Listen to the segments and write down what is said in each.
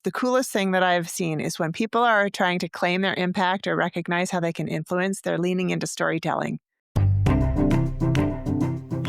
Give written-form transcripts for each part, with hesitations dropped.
the coolest thing that I've seen is when people are trying to claim their impact or recognize how they can influence, they're leaning into storytelling.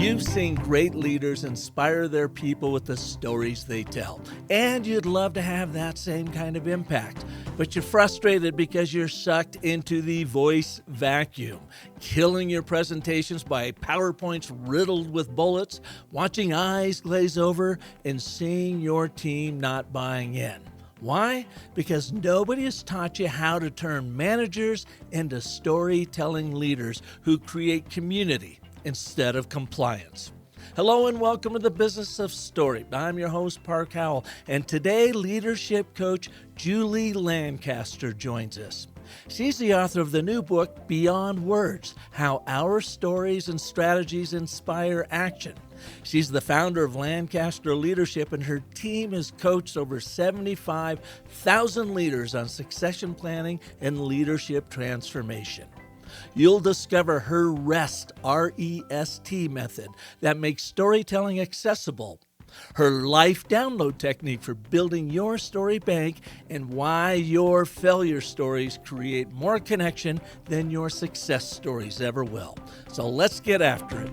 You've seen great leaders inspire their people with the stories they tell, and you'd love to have that same kind of impact. But you're frustrated because you're sucked into the voice vacuum, killing your presentations by PowerPoints riddled with bullets, watching eyes glaze over, and seeing your team not buying in. Why? Because nobody has taught you how to turn managers into storytelling leaders who create community instead of compliance. Hello and welcome to the Business of Story. I'm your host, Park Howell, and today leadership coach Julie Lancaster joins us. She's the author of the new book, Beyond Words: How Our Stories and Strategies Inspire Action. She's the founder of Lancaster Leadership, and her team has coached over 75,000 leaders on succession planning and leadership transformation. You'll discover her REST, R-E-S-T method that makes storytelling accessible, her life download technique for building your story bank, and why your failure stories create more connection than your success stories ever will. So let's get after it.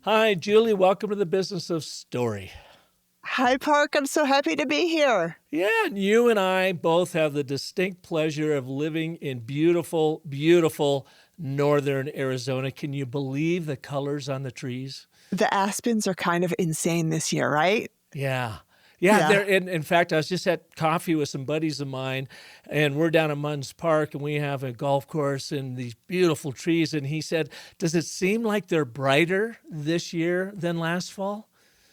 Hi, Julie. Welcome to the Business of Story. Hi, Park. I'm so happy to be here. Yeah, and you and I both have the distinct pleasure of living in beautiful, beautiful northern Arizona. Can you believe the colors on the trees? The aspens are kind of insane this year, right? Yeah. Yeah. In fact, I was just at coffee with some buddies of mine, and we're down at Munns Park, and we have a golf course and these beautiful trees. And he said, does it seem like they're brighter this year than last fall?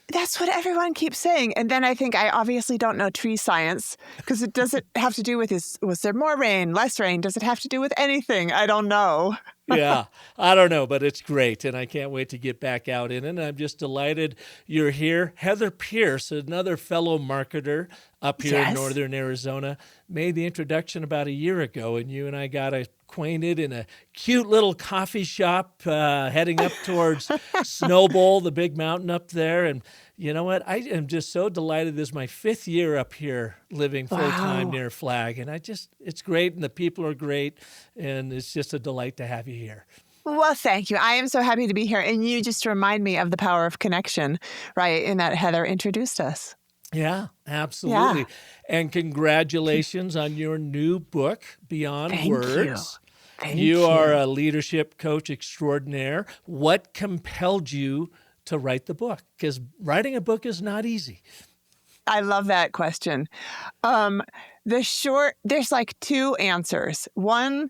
That's what everyone keeps saying. And then I think I obviously don't know tree science because it doesn't have to do with was there more rain, less rain? Does it have to do with anything? I don't know. Yeah, I don't know, but it's great, and I can't wait to get back out in it. And I'm just delighted you're here. Heather Pierce, another fellow marketer up here in northern Arizona, made the introduction about a year ago, and you and I got acquainted in a cute little coffee shop heading up towards Snowbowl, the big mountain up there. And you know what? I am just so delighted. This is my 5th year up here living full-time near Flag. And it's great, and the people are great, and it's just a delight to have you here. Well, thank you. I am so happy to be here. And you just remind me of the power of connection, right? In that Heather introduced us. Yeah, absolutely. Yeah. And congratulations on your new book, Beyond Words. Thank you. You are a leadership coach extraordinaire. What compelled you to write the book? Because writing a book is not easy. I love that question. There's like 2 answers. One,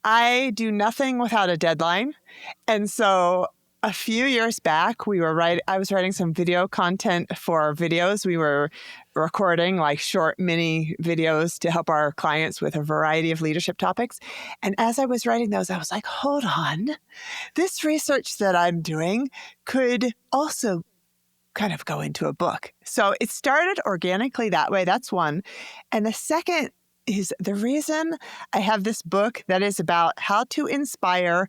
I do nothing without a deadline. And so a few years back, I was writing some video content for our videos. We were recording like short mini videos to help our clients with a variety of leadership topics. And as I was writing those, I was like, hold on, this research that I'm doing could also kind of go into a book. So it started organically that way. That's one. And the second is the reason I have this book that is about how to inspire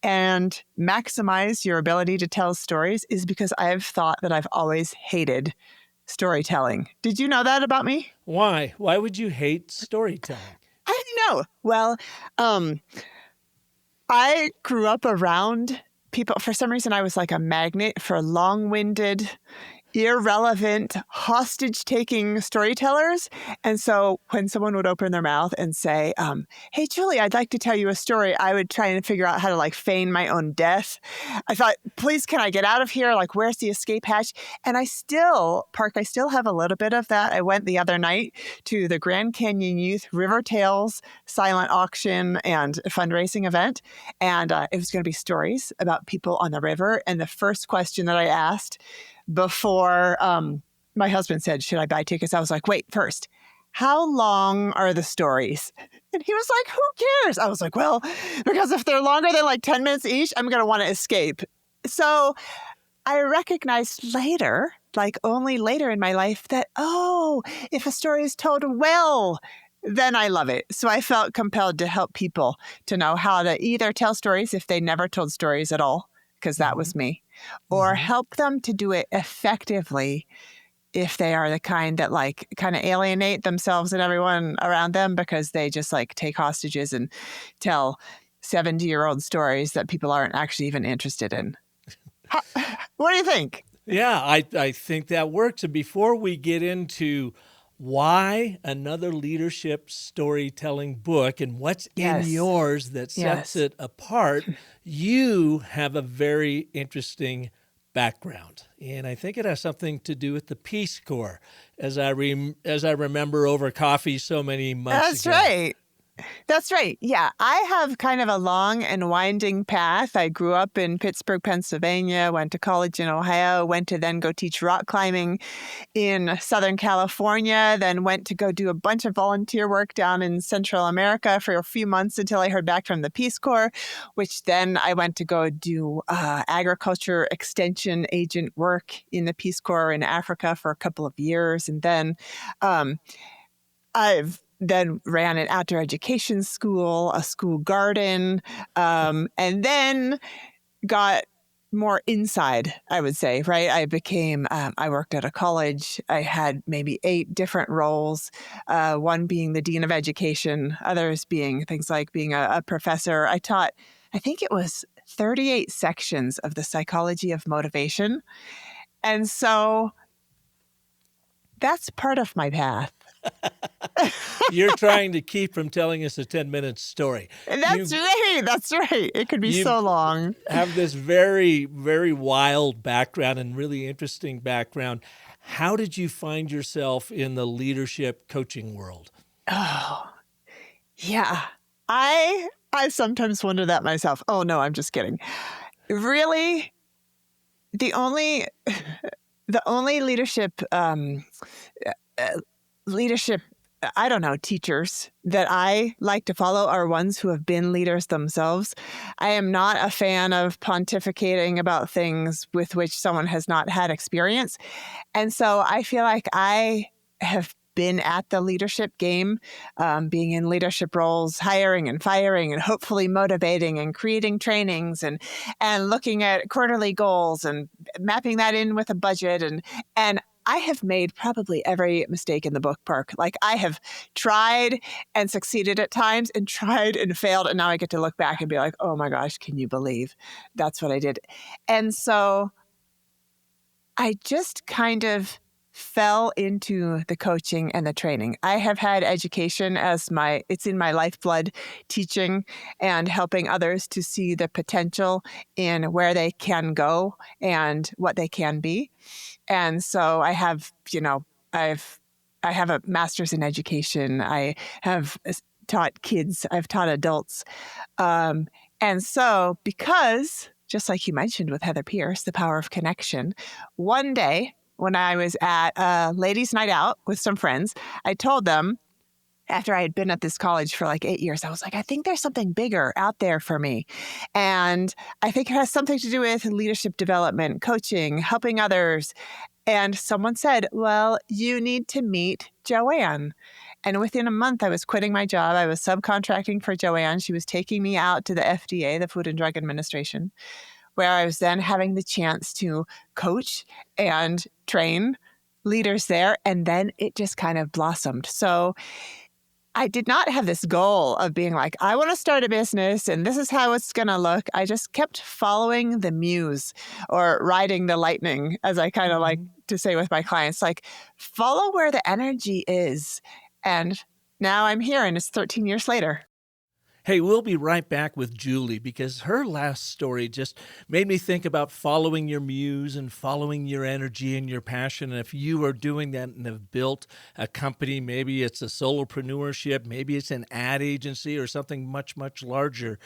and maximize your ability to tell stories is because I've thought that I've always hated storytelling. Did you know that about me? Why? Why would you hate storytelling? I don't know. Well, I grew up around people. For some reason, I was like a magnet for long-winded, irrelevant, hostage-taking storytellers. And so when someone would open their mouth and say, hey, Julie, I'd like to tell you a story, I would try and figure out how to like feign my own death. I thought, please, can I get out of here? Like, where's the escape hatch? And I still have a little bit of that. I went the other night to the Grand Canyon Youth River Tales silent auction and fundraising event. And it was going to be stories about people on the river. And the first question that I asked before my husband said, should I buy tickets? I was like, wait, first, how long are the stories? And he was like, who cares? I was like, well, because if they're longer than like 10 minutes each, I'm going to want to escape. So I recognized later, like only later in my life, that, if a story is told well, then I love it. So I felt compelled to help people to know how to either tell stories if they never told stories at all, because that was me, or help them to do it effectively if they are the kind that like kind of alienate themselves and everyone around them because they just like take hostages and tell 70-year-old stories that people aren't actually even interested in. What do you think? Yeah, I think that works. And before we get into why another leadership storytelling book and what's in Yes. yours that sets Yes. it apart, you have a very interesting background. And I think it has something to do with the Peace Corps, as I remember over coffee so many months That's ago. right. That's right. Yeah. I have kind of a long and winding path. I grew up in Pittsburgh, Pennsylvania, went to college in Ohio, went to then go teach rock climbing in Southern California, then went to go do a bunch of volunteer work down in Central America for a few months until I heard back from the Peace Corps, which then I went to go do agriculture extension agent work in the Peace Corps in Africa for a couple of years. And then I've then ran an outdoor education school, a school garden, and then got more inside, I would say, right? I worked at a college. I had maybe 8 different roles, one being the dean of education, others being things like being a professor. I taught, I think it was 38 sections of the psychology of motivation. And so that's part of my path. You're trying to keep from telling us a 10-minute story. That's right. That's right. It could be so long. Have this very, very wild background and really interesting background. How did you find yourself in the leadership coaching world? Oh, yeah. I sometimes wonder that myself. Oh, no, I'm just kidding. Really, the only leadership I don't know, teachers that I like to follow are ones who have been leaders themselves. I am not a fan of pontificating about things with which someone has not had experience. And so I feel like I have been at the leadership game, being in leadership roles, hiring and firing and hopefully motivating and creating trainings and looking at quarterly goals and mapping that in with a budget. And I have made probably every mistake in the book, Park. Like I have tried and succeeded at times and tried and failed. And now I get to look back and be like, oh my gosh, can you believe that's what I did? And so I just kind of fell into the coaching and the training. I have had education as it's in my lifeblood, teaching and helping others to see the potential in where they can go and what they can be. And so I have, I have a master's in education. I have taught kids. I've taught adults. And so because, just like you mentioned with Heather Pierce, the power of connection, one day when I was at a ladies' night out with some friends, I told them, after I had been at this college for like 8 years, I was like, I think there's something bigger out there for me. And I think it has something to do with leadership development, coaching, helping others. And someone said, well, you need to meet Joanne. And within a month, I was quitting my job. I was subcontracting for Joanne. She was taking me out to the FDA, the Food and Drug Administration, where I was then having the chance to coach and train leaders there. And then it just kind of blossomed. So I did not have this goal of being like, I want to start a business and this is how it's going to look. I just kept following the muse or riding the lightning, as I kind of like to say with my clients, like follow where the energy is. And now I'm here and it's 13 years later. Hey, we'll be right back with Julie because her last story just made me think about following your muse and following your energy and your passion. And if you are doing that and have built a company, maybe it's a solopreneurship, maybe it's an ad agency or something much, much larger,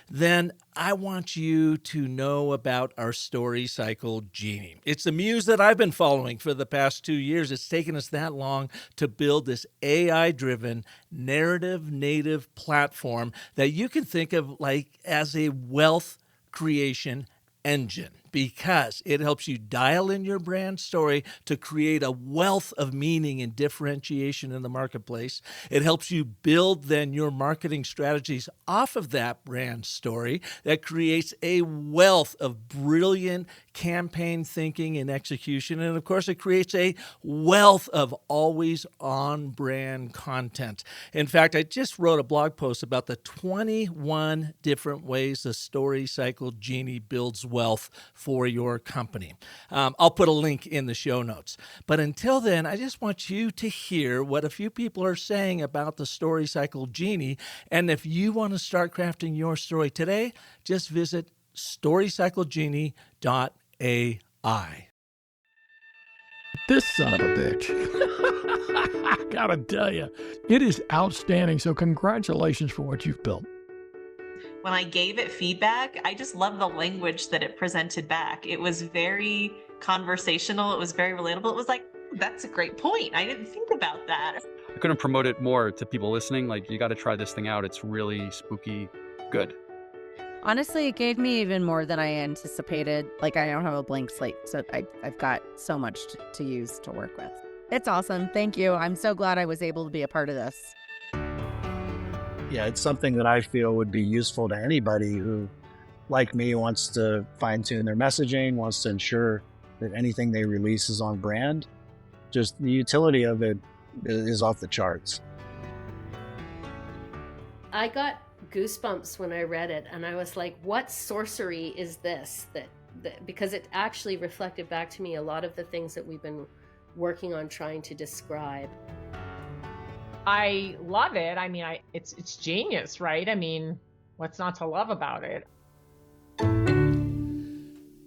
then I want you to know about our story cycle Genie. It's the muse that I've been following for the past 2 years. It's taken us that long to build this AI-driven, narrative-native platform that you can think of like as a wealth creation engine because it helps you dial in your brand story to create a wealth of meaning and differentiation in the marketplace. It helps you build then your marketing strategies off of that brand story that creates a wealth of brilliant campaign thinking and execution. And of course, it creates a wealth of always on brand content. In fact, I just wrote a blog post about the 21 different ways the Story Cycle Genie builds wealth for your company. I'll put a link in the show notes. But until then, I just want you to hear what a few people are saying about the Story Cycle Genie. And if you want to start crafting your story today, just visit storycyclegenie.ai. This son of a bitch. I gotta tell you, it is outstanding. So congratulations for what you've built. When I gave it feedback, I just loved the language that it presented back. It was very conversational. It was very relatable. It was like, that's a great point. I didn't think about that. I couldn't promote it more to people listening. Like, you got to try this thing out. It's really spooky good. Honestly, it gave me even more than I anticipated. Like, I don't have a blank slate, so I've got so much to use to work with. It's awesome. Thank you. I'm so glad I was able to be a part of this. Yeah, it's something that I feel would be useful to anybody who, like me, wants to fine-tune their messaging, wants to ensure that anything they release is on brand. Just the utility of it is off the charts. I got goosebumps when I read it, and I was like, what sorcery is this? That because it actually reflected back to me a lot of the things that we've been working on trying to describe. I love it. I mean, it's genius, right? I mean, what's not to love about it?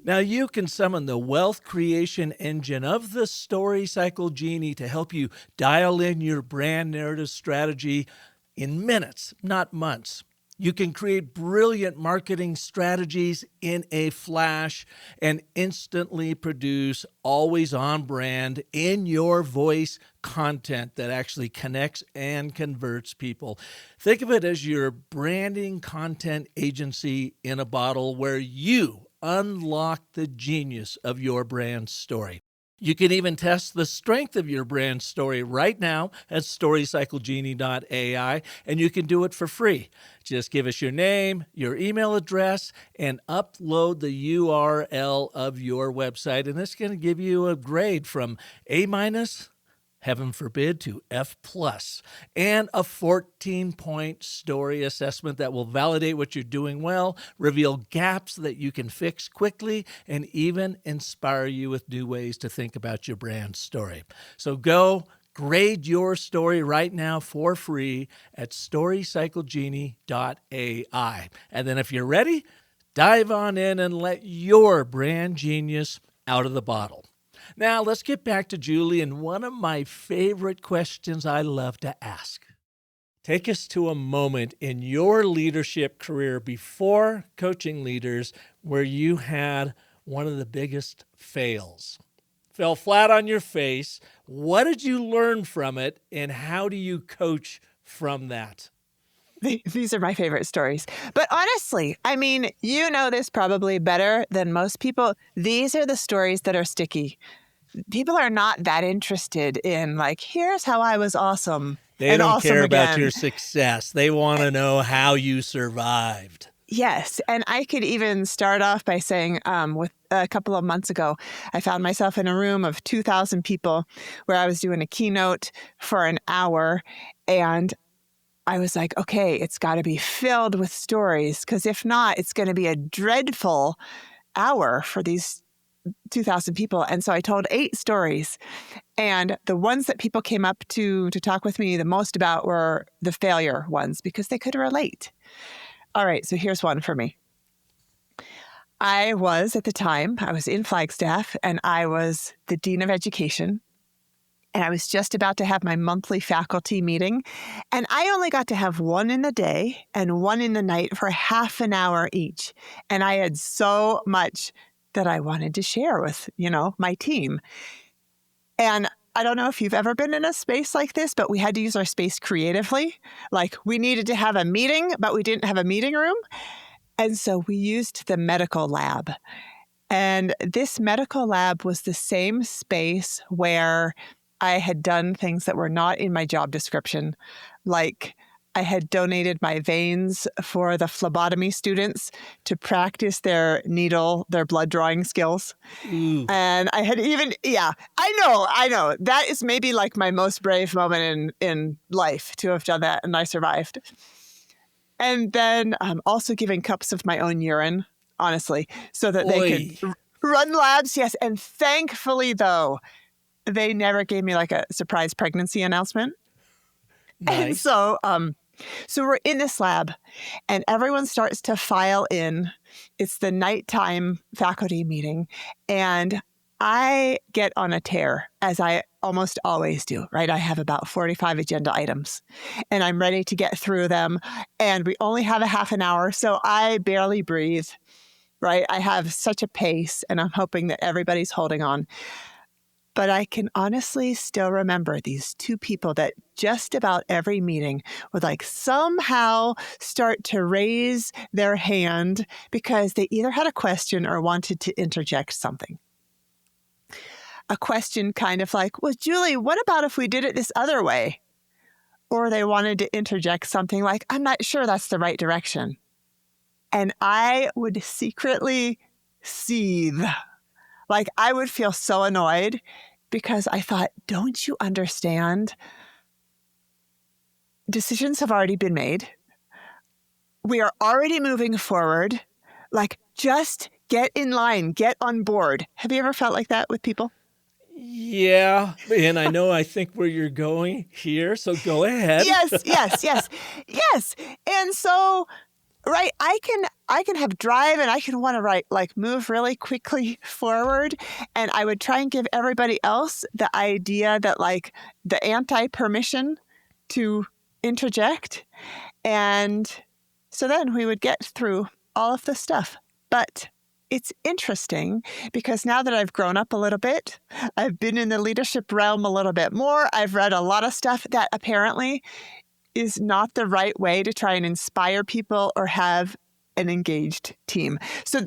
Now you can summon the wealth creation engine of the Story Cycle Genie to help you dial in your brand narrative strategy in minutes, not months. You can create brilliant marketing strategies in a flash and instantly produce always on brand in your voice content that actually connects and converts people. Think of it as your branding content agency in a bottle where you unlock the genius of your brand story. You can even test the strength of your brand story right now at storycyclegenie.ai, and you can do it for free. Just give us your name, your email address, and upload the URL of your website, and it's going to give you a grade from A-, heaven forbid, to F+, and a 14-point story assessment that will validate what you're doing well, reveal gaps that you can fix quickly, and even inspire you with new ways to think about your brand story. So go grade your story right now for free at storycyclegenie.ai. And then if you're ready, dive on in and let your brand genius out of the bottle. Now, let's get back to Julie and one of my favorite questions I love to ask. Take us to a moment in your leadership career before coaching leaders where you had one of the biggest fails. Fell flat on your face. What did you learn from it, and how do you coach from that? These are my favorite stories. But honestly, I mean, you know this probably better than most people. These are the stories that are sticky. People are not that interested in, like, here's how I was awesome. They don't care about your success. They want to know how you survived. Yes. And I could even start off by saying, with a couple of months ago, I found myself in a room of 2,000 people where I was doing a keynote for an hour, and I was like, okay, it's got to be filled with stories, because if not, it's going to be a dreadful hour for these 2,000 people. And so I told 8 stories. And the ones that people came up to talk with me the most about were the failure ones, because they could relate. All right, so here's one for me. I was in Flagstaff, and I was the Dean of Education. And I was just about to have my monthly faculty meeting. And I only got to have one in the day and one in the night for half an hour each. And I had so much that I wanted to share with, my team. And I don't know if you've ever been in a space like this, but we had to use our space creatively. Like, we needed to have a meeting, but we didn't have a meeting room. And so we used the medical lab. And this medical lab was the same space where I had done things that were not in my job description, like I had donated my veins for the phlebotomy students to practice their blood drawing skills. Ooh. And I had even, I know. That is maybe like my most brave moment in life to have done that, and I survived. And then also giving cups of my own urine, honestly, so that they could run labs. Yes. And thankfully, though, they never gave me like a surprise pregnancy announcement. Nice. And so we're in this lab and everyone starts to file in. It's the nighttime faculty meeting. And I get on a tear, as I almost always do, right? I have about 45 agenda items and I'm ready to get through them. And we only have a half an hour, so I barely breathe, right? I have such a pace and I'm hoping that everybody's holding on. But I can honestly still remember these two people that just about every meeting would like somehow start to raise their hand because they either had a question or wanted to interject something. A question kind of like, well, Julie, what about if we did it this other way? Or they wanted to interject something like, I'm not sure that's the right direction. And I would secretly seethe. Like I would feel so annoyed because I thought, don't you understand? Decisions have already been made. We are already moving forward. Like just get in line, get on board. Have you ever felt like that with people? Yeah. And I think where you're going here. So go ahead. Yes. And so, right, I can have drive and I can want to move really quickly forward. And I would try and give everybody else the idea that like the anti-permission to interject. And so then we would get through all of the stuff. But it's interesting because now that I've grown up a little bit, I've been in the leadership realm a little bit more. I've read a lot of stuff that apparently is not the right way to try and inspire people or have an engaged team. So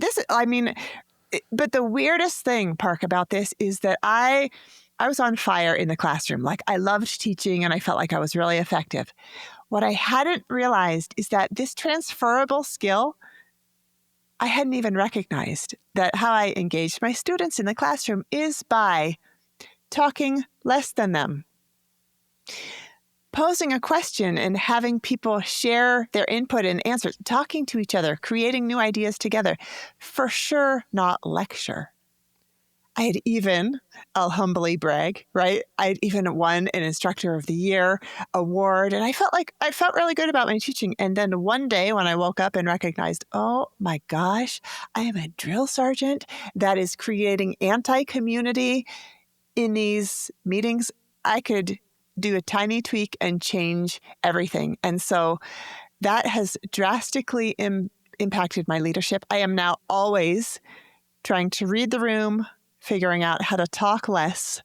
but the weirdest thing, Park, about this is that I was on fire in the classroom. Like I loved teaching and I felt like I was really effective. What I hadn't realized is that this transferable skill, I hadn't even recognized that how I engaged my students in the classroom is by talking less than them. Posing a question and having people share their input and answers, talking to each other, creating new ideas together. For sure, not lecture. I had even, I'll humbly brag, right? I had even won an Instructor of the Year award, and I felt really good about my teaching. And then one day when I woke up and recognized, oh my gosh, I am a drill sergeant that is creating anti-community in these meetings, I could do a tiny tweak and change everything. And so that has drastically impacted my leadership. I am now always trying to read the room, figuring out how to talk less,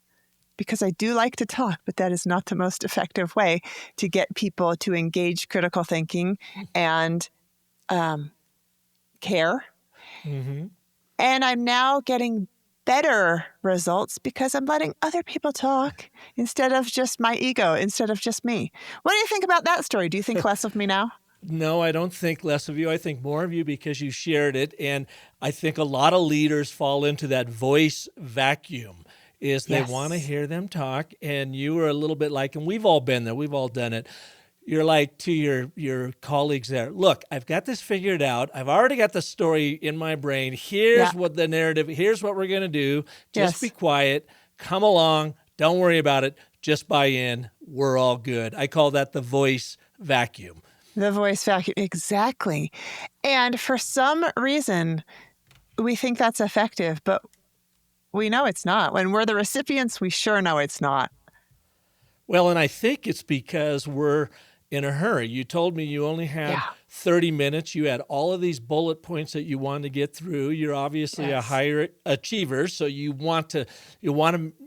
because I do like to talk, but that is not the most effective way to get people to engage critical thinking and care. Mm-hmm. And I'm now getting better results because I'm letting other people talk instead of just my ego, instead of just me. What do you think about that story? Do you think less of me now? No, I don't think less of you. I think more of you because you shared it. And I think a lot of leaders fall into that voice vacuum is they want to hear them talk. And you were a little bit like, and we've all been there, we've all done it. You're like to your colleagues there, look, I've got this figured out. I've already got the story in my brain. Here's what the narrative, here's what we're going to do. Just be quiet, come along, don't worry about it, just buy in, we're all good. I call that the voice vacuum. The voice vacuum, exactly. And for some reason, we think that's effective, but we know it's not. When we're the recipients, we sure know it's not. Well, and I think it's because we're in a hurry. You told me you only had 30 minutes. You had all of these bullet points that you wanted to get through. You're obviously a higher achiever, so you want to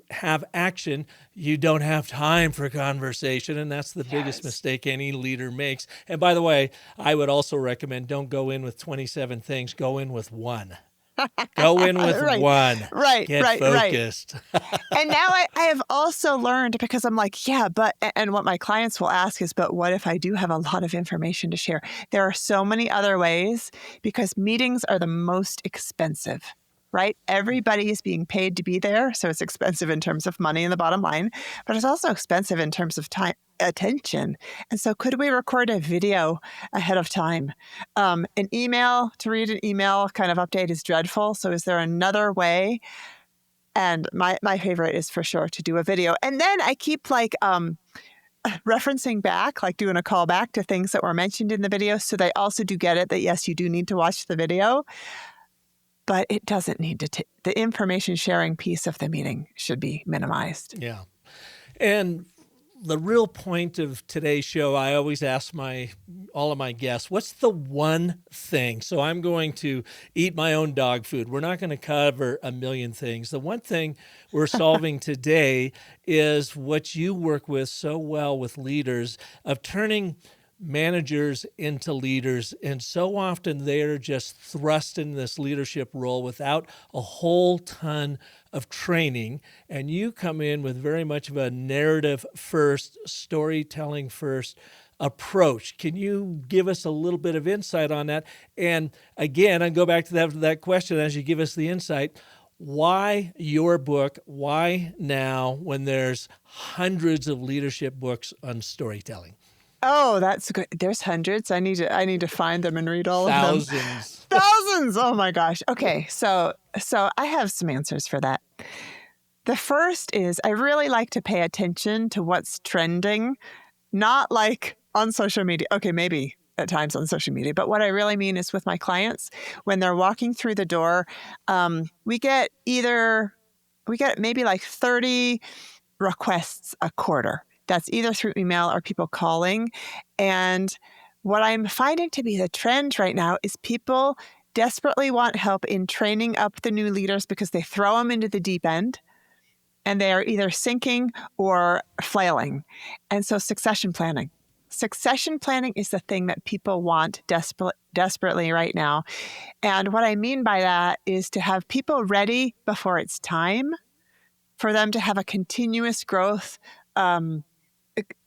have action. You don't have time for conversation, and that's the biggest mistake any leader makes. And by the way, I would also recommend don't go in with 27 things. Go in with one. Go in with Right. one. Right, Get right. focused. And now I have also learned, because I'm like, yeah, and what my clients will ask is, but what if I do have a lot of information to share? There are so many other ways, because meetings are the most expensive, right? Everybody is being paid to be there. So it's expensive in terms of money in the bottom line, but it's also expensive in terms of time, attention. And so could we record a video ahead of time? An email, to read an email kind of update is dreadful. So is there another way? And my favorite is for sure to do a video. And then I keep referencing back, like doing a call back to things that were mentioned in the video. So they also do get it that, yes, you do need to watch the video, but it doesn't need to, the information sharing piece of the meeting should be minimized. Yeah. And the real point of today's show, I always ask all of my guests, what's the one thing? So I'm going to eat my own dog food. We're not going to cover a million things. The one thing we're solving today is what you work with so well with leaders, of turning managers into leaders. And so often they're just thrust in this leadership role without a whole ton of training. And you come in with very much of a narrative first, storytelling first approach. Can you give us a little bit of insight on that? And again, I go back to that question as you give us the insight. Why your book? Why now, when there's hundreds of leadership books on storytelling? Oh, that's good. There's hundreds. I need to find them and read all of them. Thousands. Oh my gosh. Okay. So I have some answers for that. The first is, I really like to pay attention to what's trending, not like on social media. Okay, maybe at times on social media, but what I really mean is with my clients, when they're walking through the door, we get maybe like 30 requests a quarter. That's either through email or people calling. And what I'm finding to be the trend right now is people desperately want help in training up the new leaders, because they throw them into the deep end and they are either sinking or flailing. And so succession planning. Succession planning is the thing that people want desperately right now. And what I mean by that is to have people ready before it's time, for them to have a continuous growth,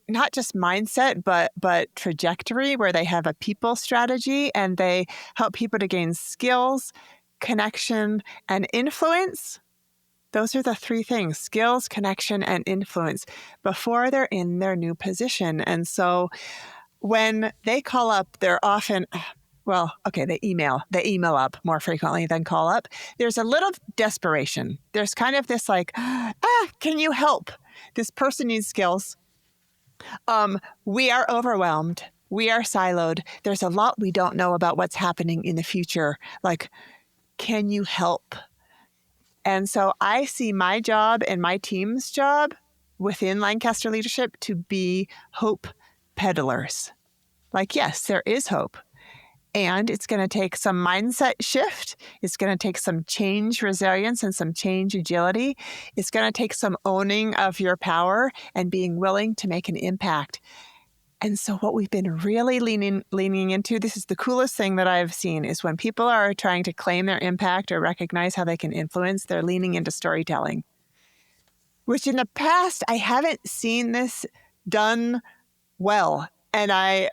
not just mindset, but trajectory, where they have a people strategy and they help people to gain skills, connection, and influence. Those are the three things: skills, connection, and influence before they're in their new position. And so when they call up, they're often, they email up more frequently than call up. There's a little desperation. There's kind of this like, can you help? This person needs skills. We are overwhelmed. We are siloed. There's a lot we don't know about what's happening in the future. Like, can you help? And so I see my job and my team's job within Lancaster Leadership to be hope peddlers. Like, yes, there is hope. And it's going to take some mindset shift. It's going to take some change resilience and some change agility. It's going to take some owning of your power and being willing to make an impact. And so what we've been really leaning into, this is the coolest thing that I've seen, is when people are trying to claim their impact or recognize how they can influence, they're leaning into storytelling. Which in the past, I haven't seen this done well. And I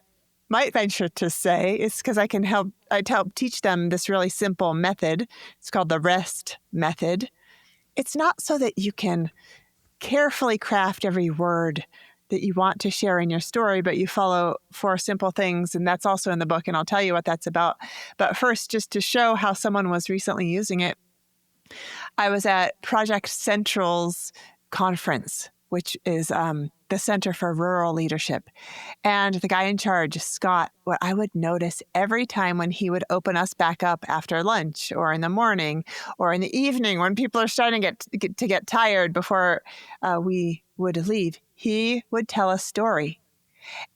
might venture to say it's because I help teach them this really simple method. It's called the REST method. It's not so that you can carefully craft every word that you want to share in your story, but you follow 4 simple things. And that's also in the book, and I'll tell you what that's about. But first, just to show how someone was recently using it, I was at Project Central's conference, which is the Center for Rural Leadership. And the guy in charge, Scott, what I would notice every time when he would open us back up after lunch or in the morning or in the evening when people are starting to get tired before we would leave, he would tell a story.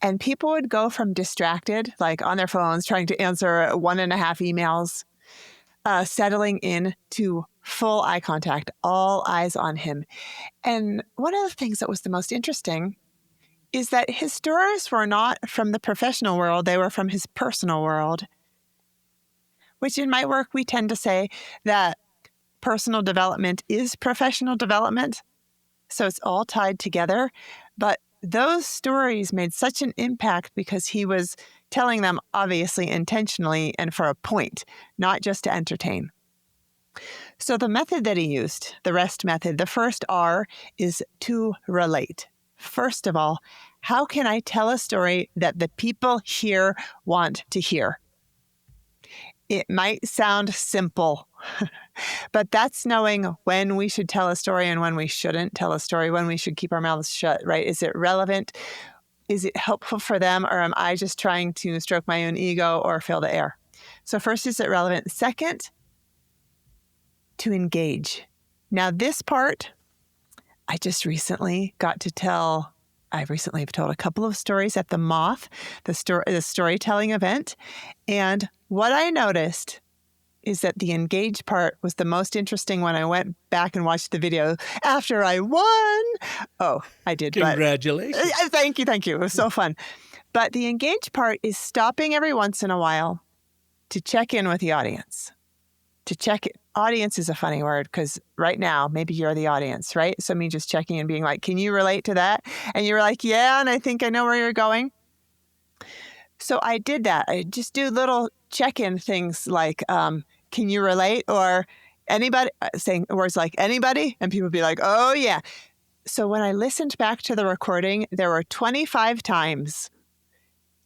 And people would go from distracted, like on their phones, trying to answer 1.5 emails, settling in to full eye contact, all eyes on him. And one of the things that was the most interesting is that his stories were not from the professional world, they were from his personal world. which in my work, we tend to say that personal development is professional development. So it's all tied together. But those stories made such an impact because he was telling them obviously intentionally and for a point, not just to entertain. So the method that he used, the REST method, the first R is to relate. First of all, how can I tell a story that the people here want to hear? It might sound simple, but that's knowing when we should tell a story and when we shouldn't tell a story, when we should keep our mouths shut, right? Is it relevant? Is it helpful for them? Or am I just trying to stroke my own ego or fill the air? So first, is it relevant? Second, to engage. Now, this part, I just recently got to tell. I recently have told a couple of stories at the Moth, the storytelling event. And what I noticed is that the engage part was the most interesting when I went back and watched the video after I won. Oh, I did. Congratulations. Thank you. It was so fun. But the engage part is stopping every once in a while to check in with the audience. Audience is a funny word because right now, maybe you're the audience, right? So me just checking and being like, can you relate to that? And you were like, yeah, and I think I know where you're going. So I did that. I just do little check-in things like, can you relate? Or anybody, saying words like anybody, and people would be like, oh yeah. So when I listened back to the recording, there were 25 times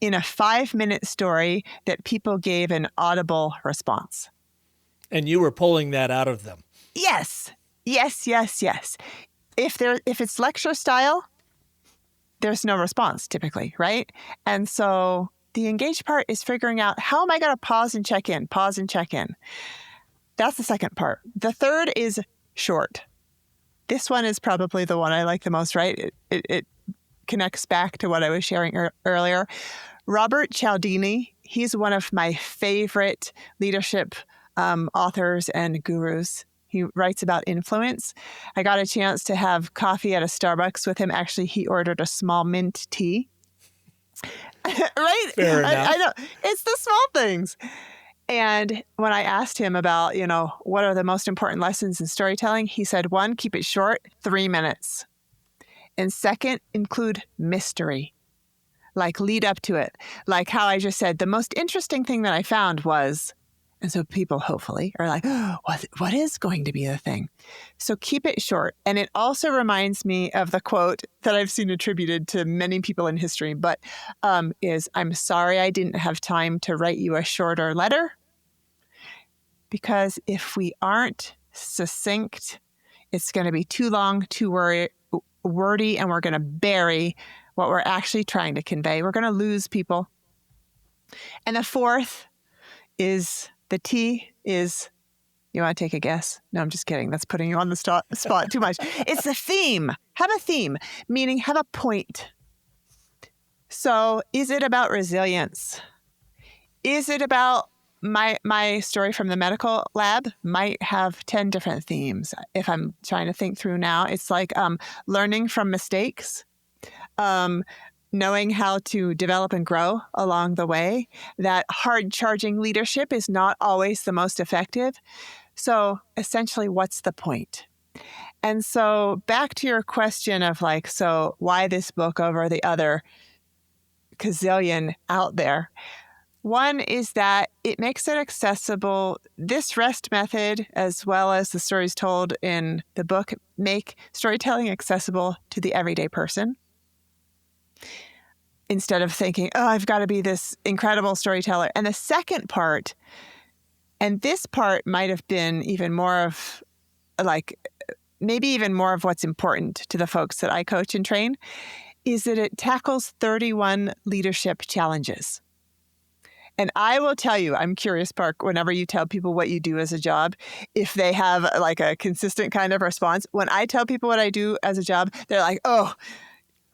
in a 5-minute story that people gave an audible response. And you were pulling that out of them. Yes. If it's lecture style, there's no response typically, right? And so the engage part is figuring out, how am I going to pause and check in? That's the second part. The third is short. This one is probably the one I like the most, right? It connects back to what I was sharing earlier. Robert Cialdini, he's one of my favorite leadership authors and gurus. He writes about influence. I got a chance to have coffee at a Starbucks with him. Actually, he ordered a small mint tea. Right? Fair enough. I know. It's the small things. And when I asked him about, what are the most important lessons in storytelling, he said, 1, keep it short, 3 minutes. And second, include mystery. Like lead up to it. Like how I just said, the most interesting thing that I found was, and so people hopefully are like, oh, what is going to be the thing? So keep it short. And it also reminds me of the quote that I've seen attributed to many people in history, but is, I'm sorry I didn't have time to write you a shorter letter. Because if we aren't succinct, it's going to be too long, too wordy, and we're going to bury what we're actually trying to convey. We're going to lose people. And the fourth is, the T is, you want to take a guess? No, I'm just kidding. That's putting you on the spot too much. It's the theme. Have a theme, meaning have a point. So is it about resilience? Is it about my story from the medical lab might have 10 different themes. If I'm trying to think through now, it's like learning from mistakes, knowing how to develop and grow along the way, that hard charging leadership is not always the most effective. So essentially, what's the point? And so back to your question of like, so why this book over the other gazillion out there? One is that it makes it accessible. This REST method, as well as the stories told in the book, make storytelling accessible to the everyday person. Instead of thinking, oh, I've got to be this incredible storyteller. And the second part, and this part might have been even more of like, maybe even more of what's important to the folks that I coach and train, is that it tackles 31 leadership challenges. And I will tell you, I'm curious, Park, whenever you tell people what you do as a job, if they have like a consistent kind of response. When I tell people what I do as a job, they're like, oh,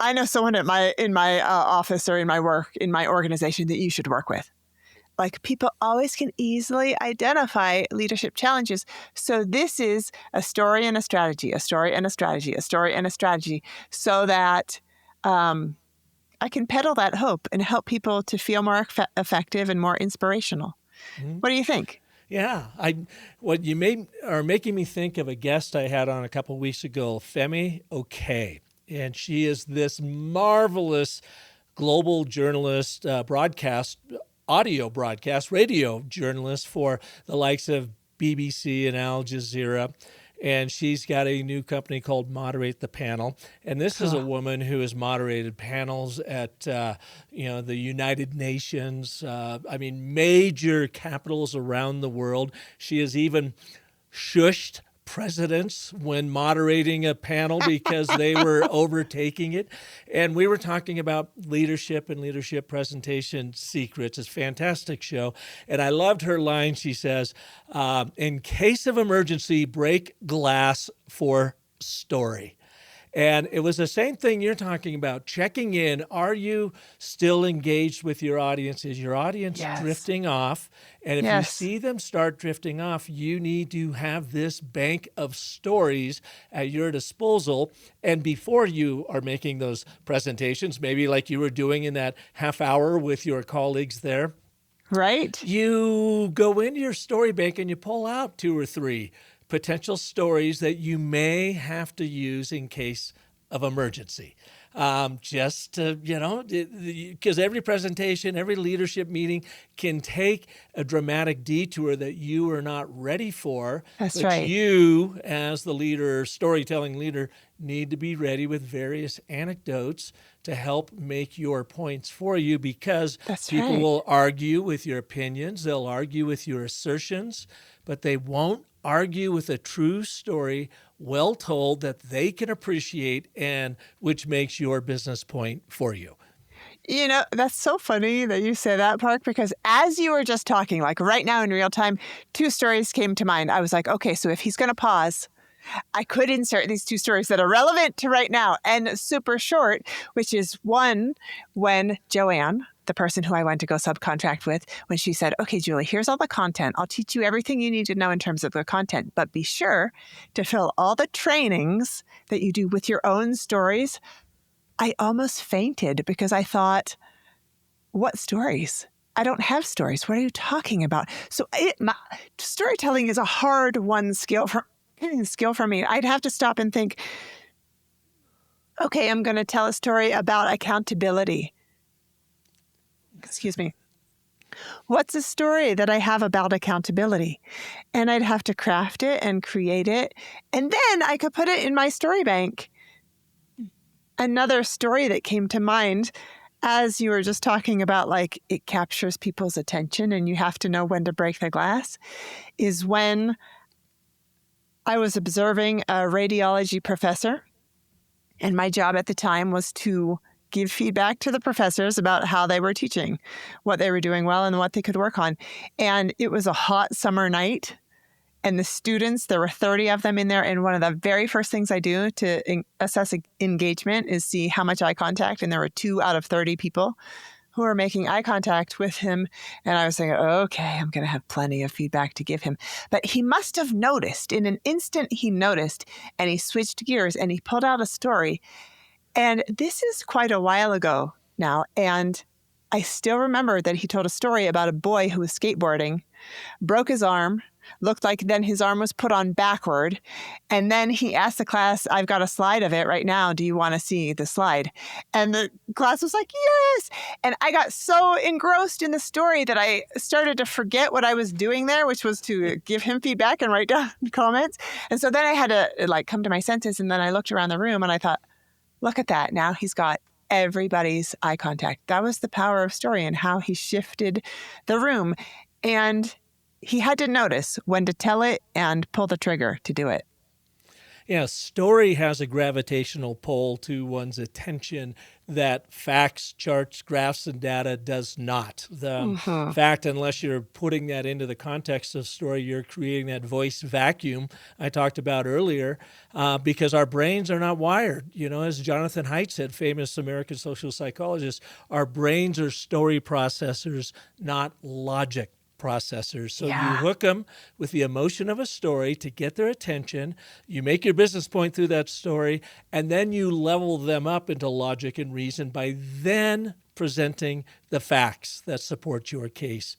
I know someone in my office or in my work, in my organization that you should work with. Like people always can easily identify leadership challenges. So this is a story and a strategy, a story and a strategy, a story and a strategy, so that I can peddle that hope and help people to feel more effective and more inspirational. Mm-hmm. What do you think? Yeah, what you are making me think of a guest I had on a couple of weeks ago, Femi Okay, and she is this marvelous global journalist, audio broadcast, radio journalist for the likes of BBC and Al Jazeera. And she's got a new company called Moderate the Panel. And this is a woman who has moderated panels at, the United Nations, major capitals around the world. She has even shushed presidents when moderating a panel because they were overtaking it. And we were talking about leadership and leadership presentation secrets. It's a fantastic show. And I loved her line. She says, in case of emergency, break glass for story. And it was the same thing you're talking about, checking in. Are you still engaged with your audience? Is your audience drifting off? And if you see them start drifting off, you need to have this bank of stories at your disposal. And before you are making those presentations, maybe like you were doing in that half hour with your colleagues there, right? You go into your story bank and you pull out 2 or 3 potential stories that you may have to use in case of emergency. Just to, because every presentation, every leadership meeting can take a dramatic detour that you are not ready for. That's but right. You, as the leader, storytelling leader, need to be ready with various anecdotes to help make your points for you, because people will argue with your opinions, they'll argue with your assertions, but they won't argue with a true story, well told, that they can appreciate, and which makes your business point for you. That's so funny that you say that, Park, because as you were just talking, like right now in real time, 2 stories came to mind. I was like, okay, so if he's going to pause, I could insert these 2 stories that are relevant to right now and super short, which is one, when Joanne, the person who I went to go subcontract with, when she said, okay, Julie, here's all the content. I'll teach you everything you need to know in terms of the content, but be sure to fill all the trainings that you do with your own stories. I almost fainted because I thought, what stories? I don't have stories. What are you talking about? So storytelling is a hard one skill for me. I'd have to stop and think, okay, I'm going to tell a story about accountability. Excuse me. What's a story that I have about accountability? And I'd have to craft it and create it. And then I could put it in my story bank. Another story that came to mind as you were just talking about, like, it captures people's attention and you have to know when to break the glass, is when I was observing a radiology professor, and my job at the time was to give feedback to the professors about how they were teaching, what they were doing well, and what they could work on. And it was a hot summer night, and the students, there were 30 of them in there, and one of the very first things I do to assess engagement is see how much eye contact, and there were 2 out of 30 people who were making eye contact with him. And I was saying, okay, I'm going to have plenty of feedback to give him. But he must have noticed. In an instant, he noticed, and he switched gears, and he pulled out a story. And this is quite a while ago now. And I still remember that he told a story about a boy who was skateboarding, broke his arm, looked like then his arm was put on backward. And then he asked the class, I've got a slide of it right now. Do you want to see the slide? And the class was like, yes. And I got so engrossed in the story that I started to forget what I was doing there, which was to give him feedback and write down comments. And so then I had to come to my senses. And then I looked around the room and I thought, look at that. Now he's got everybody's eye contact. That was the power of story and how he shifted the room. And he had to notice when to tell it and pull the trigger to do it. Yeah, story has a gravitational pull to one's attention that facts, charts, graphs, and data does not. In fact, unless you're putting that into the context of story, you're creating that voice vacuum I talked about earlier, because our brains are not wired. As Jonathan Haidt said, famous American social psychologist, our brains are story processors, not logic processors. So you hook them with the emotion of a story to get their attention. You make your business point through that story, and then you level them up into logic and reason by then presenting the facts that support your case.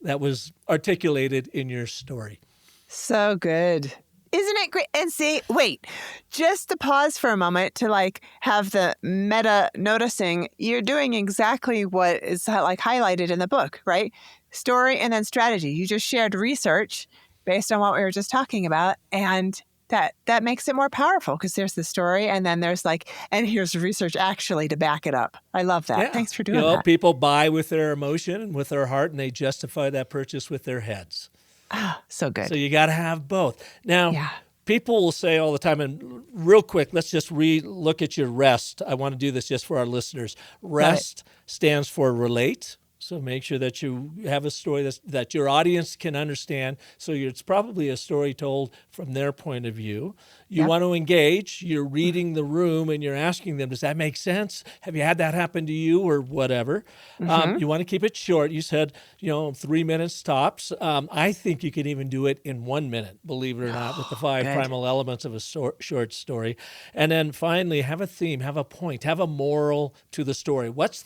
that was articulated in your story. So good. Isn't it great? And see, wait, just to pause for a moment to like have the meta noticing, you're doing exactly what is like highlighted in the book, right? Story and then strategy. You just shared research based on what we were just talking about. And that makes it more powerful because there's the story and then there's like, and here's research actually to back it up. I love that. Yeah. Thanks for doing that. People buy with their emotion and with their heart, and they justify that purchase with their heads. Ah, so good. So you got to have both. Now, Yeah. people will say all the time, and real quick, let's just look at your REST. I want to do this just for our listeners. REST stands for relate. So make sure that you have a story that your audience can understand. So it's probably a story told from their point of view. You want to engage. You're reading the room and you're asking them, does that make sense? Have you had that happen to you or whatever? You want to keep it short. You said, 3 minutes tops. I think you can even do it in 1 minute, believe it or not, with the 5 primal elements of a short story. And then finally, have a theme, have a point, have a moral to the story. What's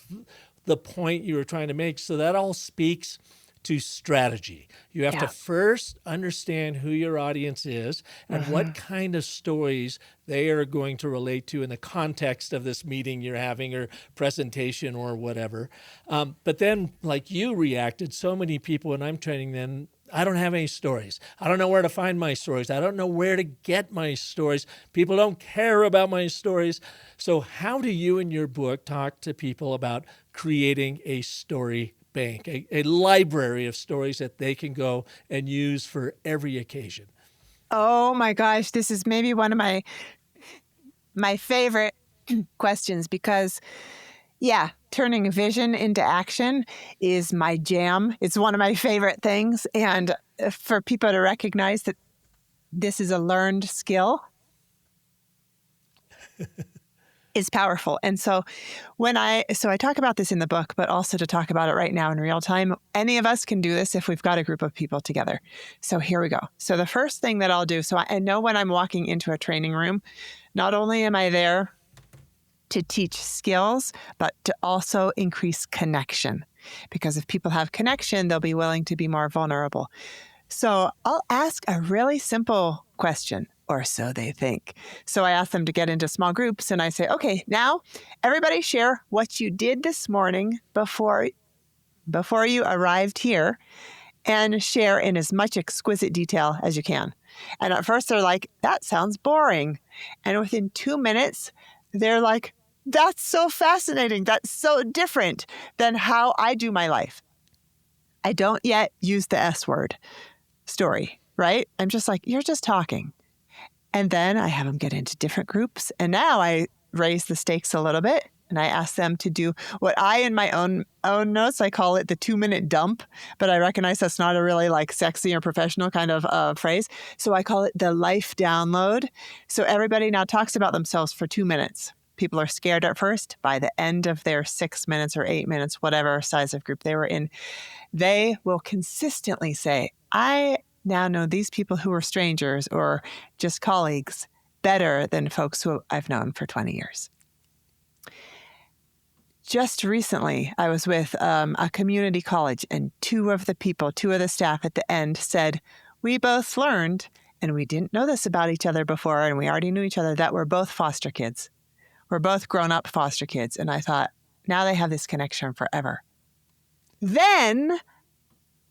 the point you were trying to make? So that all speaks to strategy. You have to first understand who your audience is and what kind of stories they are going to relate to in the context of this meeting you're having or presentation or whatever. But then, like you reacted, so many people, and I'm training them, I don't have any stories. I don't know where to find my stories. I don't know where to get my stories. People don't care about my stories. So how do you in your book talk to people about creating a story bank, a library of stories that they can go and use for every occasion? Oh my gosh, this is maybe one of my favorite questions because, turning vision into action is my jam. It's one of my favorite things. And for people to recognize that this is a learned skill is powerful. And so I talk about this in the book, but also to talk about it right now in real time. Any of us can do this if we've got a group of people together. So here we go. So the first thing that I'll do, so I know when I'm walking into a training room, not only am I there to teach skills, but to also increase connection. Because if people have connection, they'll be willing to be more vulnerable. So I'll ask a really simple question, or so they think. So I ask them to get into small groups and I say, okay, now everybody share what you did this morning before you arrived here and share in as much exquisite detail as you can. And at first they're like, that sounds boring. And within 2 minutes, they're like, that's so fascinating. That's so different than how I do my life. I don't yet use the S word, story, right? I'm just like, you're just talking. And then I have them get into different groups. And now I raise the stakes a little bit. And I ask them to do what I, in my own notes, I call it the 2-minute dump. But I recognize that's not a really like sexy or professional kind of phrase. So I call it the life download. So everybody now talks about themselves for 2 minutes. People are scared at first. By the end of their 6 minutes or 8 minutes, whatever size of group they were in, they will consistently say, I now know these people who are strangers or just colleagues better than folks who I've known for 20 years. Just recently, I was with a community college, and two of the staff at the end said, we both learned, and we didn't know this about each other before, and we already knew each other, that we're both foster kids. We're both grown-up foster kids. And I thought, now they have this connection forever. Then,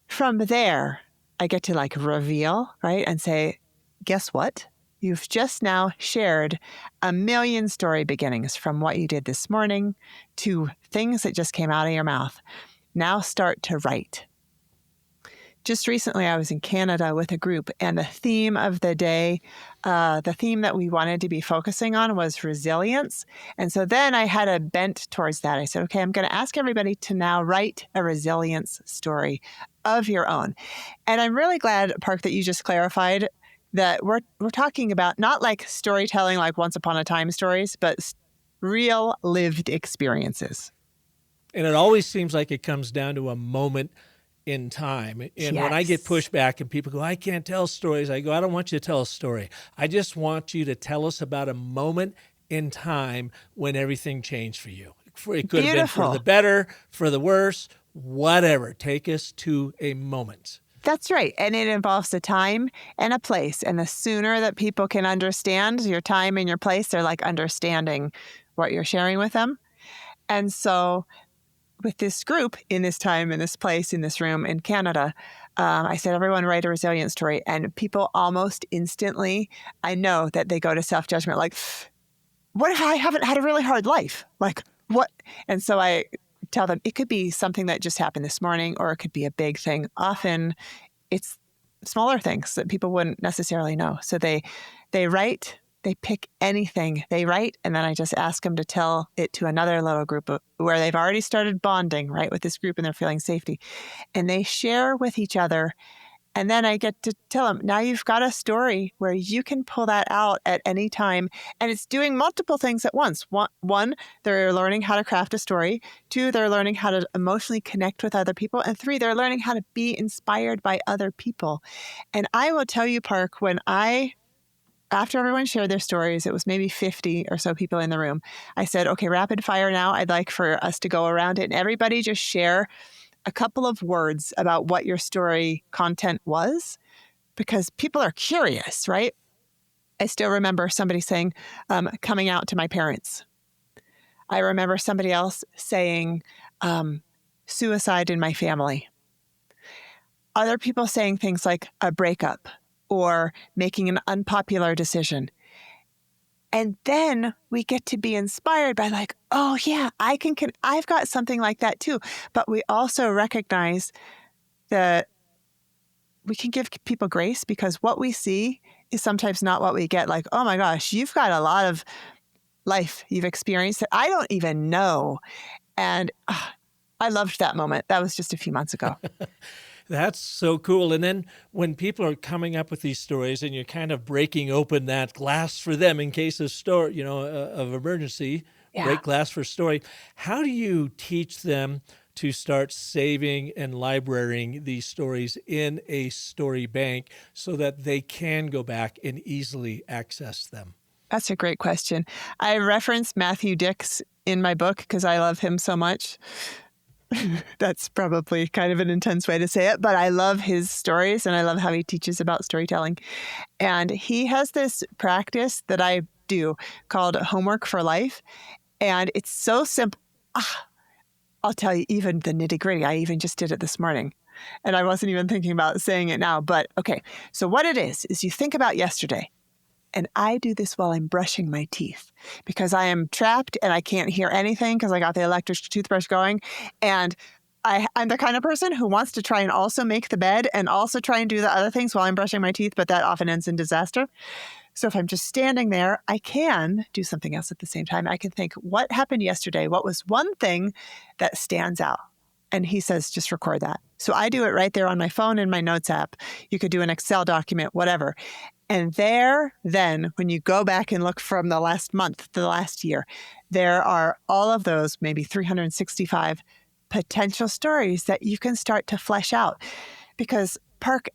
from there, I get to like reveal, right? And say, guess what? You've just now shared 1 million story beginnings from what you did this morning to things that just came out of your mouth. Now start to write. Just recently, I was in Canada with a group, and the theme of the day, the theme that we wanted to be focusing on was resilience. And so then I had a bent towards that. I said, okay, I'm going to ask everybody to now write a resilience story of your own. And I'm really glad, Park, that you just clarified that we're talking about not like storytelling like once upon a time stories, but real lived experiences. And it always seems like it comes down to a moment in time. And when I get pushback and people go, I can't tell stories, I go, I don't want you to tell a story. I just want you to tell us about a moment in time when everything changed for you. It could have been for the better, for the worse, whatever. Take us to a moment. That's right. And it involves a time and a place. And the sooner that people can understand your time and your place, they're like understanding what you're sharing with them. And so with this group in this time, in this place, in this room in Canada, I said, everyone write a resilience story. And people almost instantly, I know that they go to self-judgment, like, what if I haven't had a really hard life? Like, what? And so I tell them it could be something that just happened this morning, or it could be a big thing. Often it's smaller things that people wouldn't necessarily know. So they write, they pick anything they write, and then I just ask them to tell it to another little group where they've already started bonding, right, with this group, and they're feeling safety. And they share with each other. And then I get to tell them, now you've got a story where you can pull that out at any time. And it's doing multiple things at once. One, they're learning how to craft a story. Two, they're learning how to emotionally connect with other people. And three, they're learning how to be inspired by other people. And I will tell you, Park, after everyone shared their stories, it was maybe 50 or so people in the room. I said, okay, rapid fire now. I'd like for us to go around it and everybody just share a couple of words about what your story content was, because people are curious, right? I still remember somebody saying, coming out to my parents. I remember somebody else saying, suicide in my family. Other people saying things like a breakup or making an unpopular decision. And then we get to be inspired by like, oh yeah, I've got something like that too. But we also recognize that we can give people grace, because what we see is sometimes not what we get. Like, oh my gosh, you've got a lot of life you've experienced that I don't even know. And I loved that moment. That was just a few months ago. That's so cool. And then when people are coming up with these stories and you're kind of breaking open that glass for them in case of of emergency, break glass for story. How do you teach them to start saving and librarying these stories in a story bank so that they can go back and easily access them? That's a great question. I reference Matthew Dix in my book because I love him so much. That's probably kind of an intense way to say it, but I love his stories and I love how he teaches about storytelling. And he has this practice that I do called Homework for Life. And it's so simple. I'll tell you even the nitty gritty. I even just did it this morning and I wasn't even thinking about saying it now. But okay, so what it is you think about yesterday. And I do this while I'm brushing my teeth because I am trapped and I can't hear anything because I got the electric toothbrush going. And I'm the kind of person who wants to try and also make the bed and also try and do the other things while I'm brushing my teeth, but that often ends in disaster. So if I'm just standing there, I can do something else at the same time. I can think, what happened yesterday? What was one thing that stands out? And he says, just record that. So I do it right there on my phone in my notes app. You could do an Excel document, whatever. And then when you go back and look from the last month, the last year, there are all of those, maybe 365 potential stories that you can start to flesh out. Because, Park,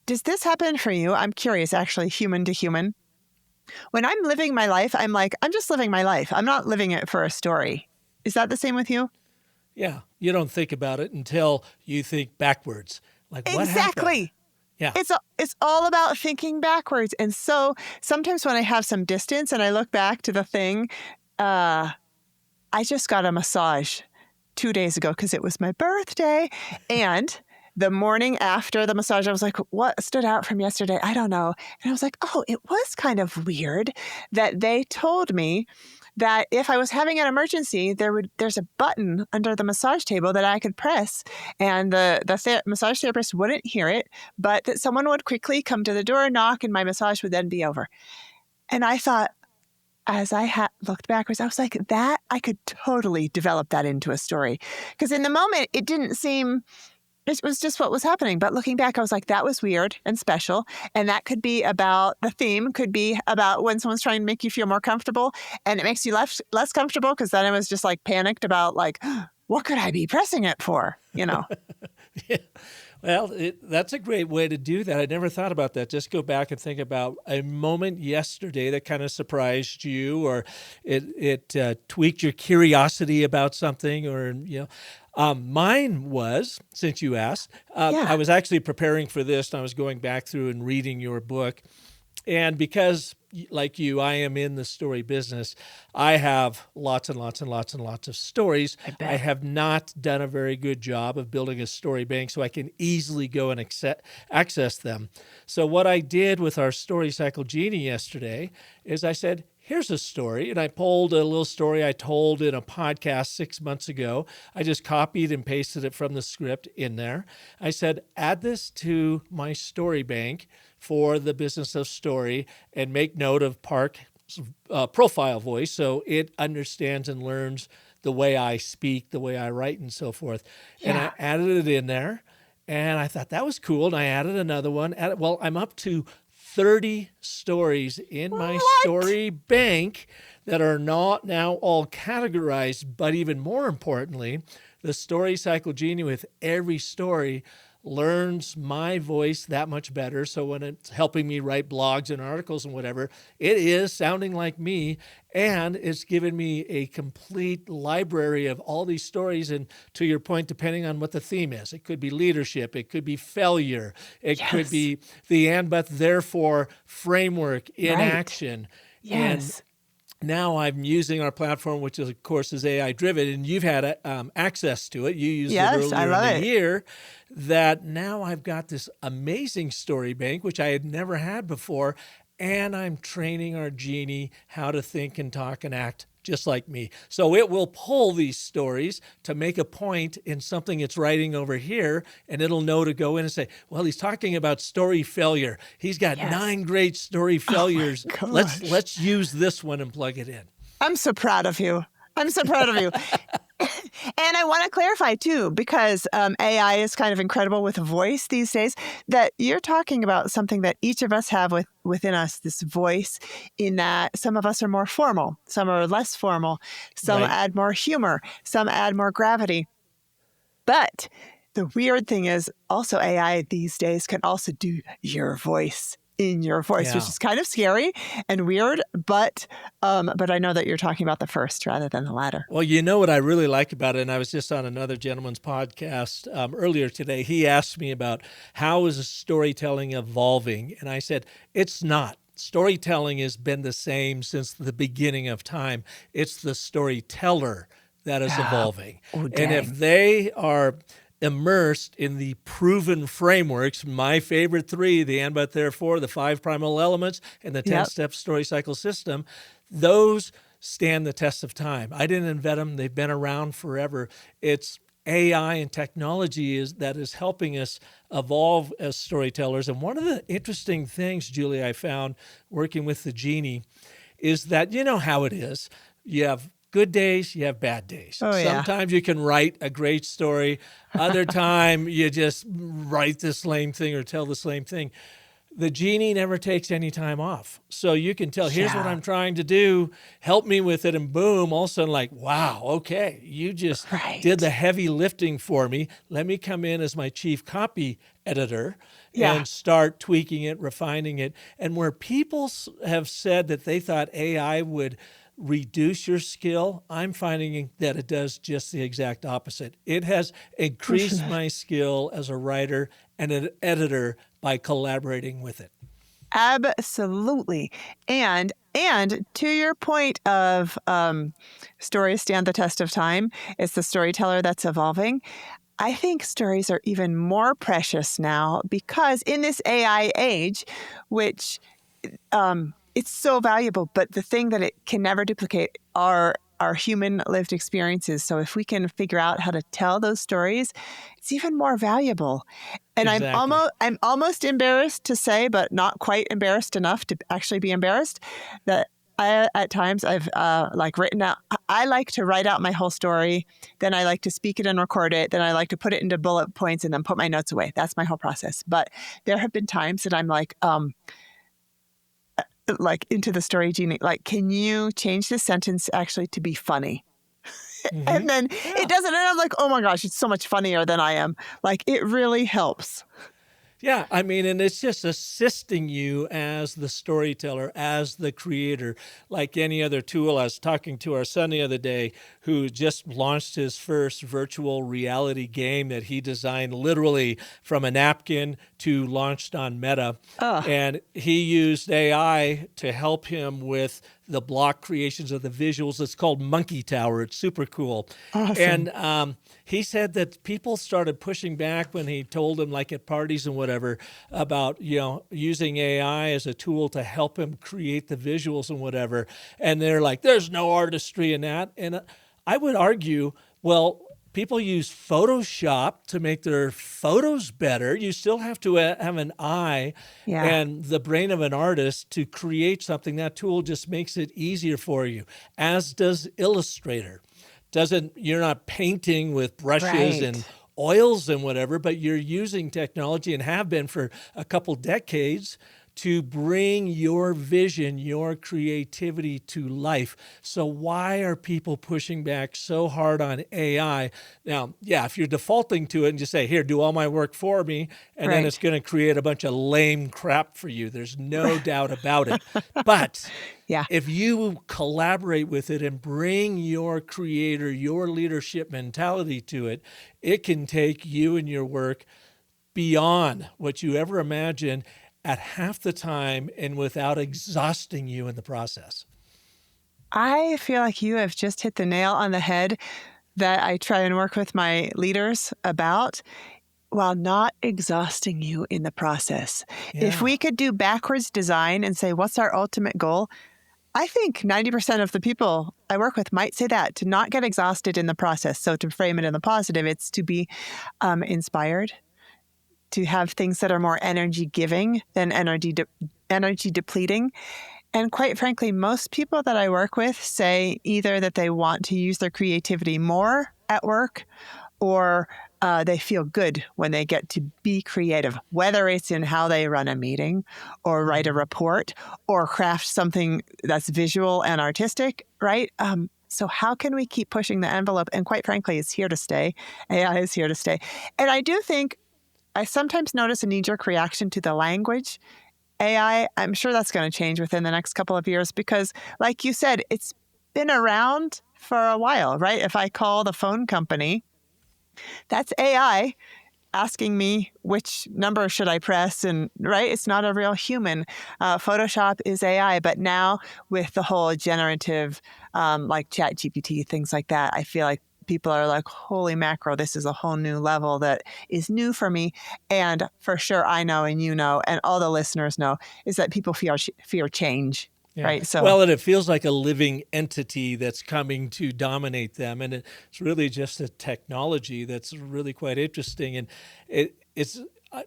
does this happen for you? I'm curious, actually, human to human. When I'm living my life, I'm like, I'm just living my life. I'm not living it for a story. Is that the same with you? Yeah. You don't think about it until you think backwards. Like, what happened? Exactly. Yeah. It's all about thinking backwards. And so sometimes when I have some distance and I look back to the thing, I just got a massage 2 days ago because it was my birthday. And the morning after the massage, I was like, what stood out from yesterday? I don't know. And I was like, oh, it was kind of weird that they told me that if I was having an emergency, there's a button under the massage table that I could press, and the massage therapist wouldn't hear it, but that someone would quickly come to the door, knock, and my massage would then be over. And I thought, as I looked backwards, I was like, that I could totally develop that into a story. Because in the moment, it didn't seem... It was just what was happening. But looking back, I was like, that was weird and special. And that could be about, the theme could be about when someone's trying to make you feel more comfortable and it makes you less comfortable, because then I was just like panicked about like, what could I be pressing it for? You know? Yeah. Well, that's a great way to do that. I never thought about that. Just go back and think about a moment yesterday that kind of surprised you, or it tweaked your curiosity about something, or mine was, since you asked, I was actually preparing for this, and I was going back through and reading your book. And because, like you, I am in the story business, I have lots and lots and lots and lots of stories. I have not done a very good job of building a story bank so I can easily go and access them. So what I did with our Story Cycle Genie yesterday is I said, here's a story. And I pulled a little story I told in a podcast 6 months ago. I just copied and pasted it from the script in there. I said, add this to my story bank for the business of story and make note of Park's profile voice so it understands and learns the way I speak, the way I write, and so forth. Yeah. And I added it in there, and I thought that was cool. And I added another one. Well, I'm up to 30 stories in my story bank that are not now all categorized, but even more importantly, the Story Cycle Genie with every story learns my voice that much better. So when it's helping me write blogs and articles and whatever, it is sounding like me, and it's given me a complete library of all these stories. And to your point, depending on what the theme is, it could be leadership, it could be failure, it could be the and but therefore framework in action. Yes. And now I'm using our platform, which is, of course, is AI driven, and you've had access to it. You used it earlier in the year. That now I've got this amazing story bank, which I had never had before, and I'm training our Genie how to think and talk and act just like me. So it will pull these stories to make a point in something it's writing over here, and it'll know to go in and say, well, he's talking about story failure. He's got 9 great story failures. Let's use this one and plug it in. I'm so proud of you. I'm so proud of you. And I want to clarify, too, because AI is kind of incredible with voice these days, that you're talking about something that each of us have within us, this voice, in that some of us are more formal, some are less formal, some add more humor, some add more gravity. But the weird thing is also AI these days can also do your voice in your voice, which is kind of scary and weird, but I know that you're talking about the first rather than the latter. Well, you know what I really like about it, and I was just on another gentleman's podcast earlier today. He asked me about how is storytelling evolving, and I said, it's not. Storytelling has been the same since the beginning of time. It's the storyteller that is evolving. And if they are immersed in the proven frameworks, my favorite 3, the and, but, therefore, the 5 primal elements, and the 10-step story cycle system, those stand the test of time. I didn't invent them. They've been around forever. It's AI and technology that is helping us evolve as storytellers. And one of the interesting things, Julie, I found working with the Genie is that, you know how it is. You have good days, you have bad days. Sometimes you can write a great story. Other time you just write this lame thing or tell this lame thing. The Genie never takes any time off. So you can tell, here's what I'm trying to do. Help me with it. And boom, all of a sudden like, wow, okay, you just did the heavy lifting for me. Let me come in as my chief copy editor and start tweaking it, refining it. And where people have said that they thought AI would reduce your skill, I'm finding that it does just the exact opposite. It has increased my skill as a writer and an editor by collaborating with it. Absolutely. And to your point of stories stand the test of time, it's the storyteller that's evolving. I think stories are even more precious now because in this AI age, which it's so valuable, but the thing that it can never duplicate are our human lived experiences. So if we can figure out how to tell those stories, it's even more valuable. And I'm almost embarrassed to say, but not quite embarrassed enough to actually be embarrassed, that at times I've written out, I like to write out my whole story, then I like to speak it and record it, then I like to put it into bullet points and then put my notes away. That's my whole process. But there have been times that I'm into the story Genie, like, can you change this sentence actually to be funny? And then it doesn't. And I'm like, oh my gosh, it's so much funnier than I am. Like, it really helps. Yeah, I mean, and it's just assisting you as the storyteller, as the creator, like any other tool. I was talking to our son the other day who just launched his first virtual reality game that he designed literally from a napkin to launched on Meta. And he used AI to help him with the block creations of the visuals. It's called Monkey Tower. It's super cool. Awesome. And he said that people started pushing back when he told them, like at parties and whatever, about, using AI as a tool to help him create the visuals and whatever. And they're like, there's no artistry in that. And I would argue, well, people use Photoshop to make their photos better. You still have to have an eye and the brain of an artist to create something. That tool just makes it easier for you, as does Illustrator. You're not painting with brushes and oils and whatever, but you're using technology and have been for a couple decades to bring your vision, your creativity to life. So why are people pushing back so hard on AI? Now, if you're defaulting to it and just say, here, do all my work for me, and then it's going to create a bunch of lame crap for you. There's no doubt about it. But if you collaborate with it and bring your creator, your leadership mentality to it, it can take you and your work beyond what you ever imagined at half the time and without exhausting you in the process. I feel like you have just hit the nail on the head that I try and work with my leaders about, while not exhausting you in the process. If we could do backwards design and say, what's our ultimate goal? I think 90% of the people I work with might say that, to not get exhausted in the process. So to frame it in the positive, it's to be inspired, to have things that are more energy giving than energy depleting. And quite frankly, most people that I work with say either that they want to use their creativity more at work, or they feel good when they get to be creative, whether it's in how they run a meeting or write a report or craft something that's visual and artistic, right? So how can we keep pushing the envelope? And quite frankly, it's here to stay. AI is here to stay. And I do think I sometimes notice a knee-jerk reaction to the language. AI, I'm sure that's going to change within the next couple of years because, like you said, it's been around for a while, right? If I call the phone company, that's AI asking me which number should I press, and right, it's not a real human. Photoshop is AI, but now with the whole generative, like ChatGPT, things like that, I feel like people are like, holy mackerel, this is a whole new level that is new for me. And for sure, I know, and you know, and all the listeners know, is that people fear change. Right. So, well, and it feels like a living entity that's coming to dominate them. And it's really just a technology that's really quite interesting. And it's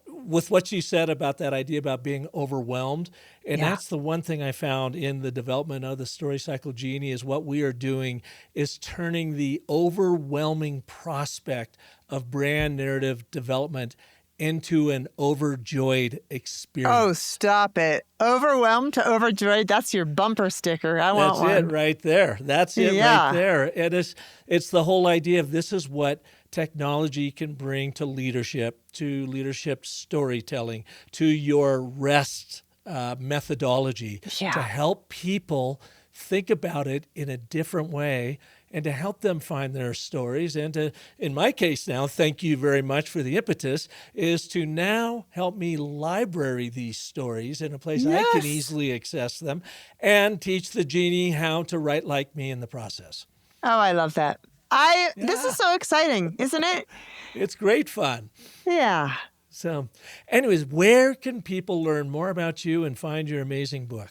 with what you said about that idea about being overwhelmed. And that's the one thing I found in the development of the Story Cycle Genie is what we are doing is turning the overwhelming prospect of brand narrative development into an overjoyed experience. Oh, stop it. Overwhelmed to overjoyed. That's your bumper sticker. I want one. That's it right there. That's it right there. It's the whole idea of this is what technology can bring to leadership storytelling, to your REST methodology, to help people think about it in a different way and to help them find their stories. And to, in my case now, thank you very much for the impetus, is to now help me library these stories in a place I can easily access them and teach the genie how to write like me in the process. Oh, I love that. This is so exciting, isn't it? It's great fun. Yeah. So anyways, where can people learn more about you and find your amazing book?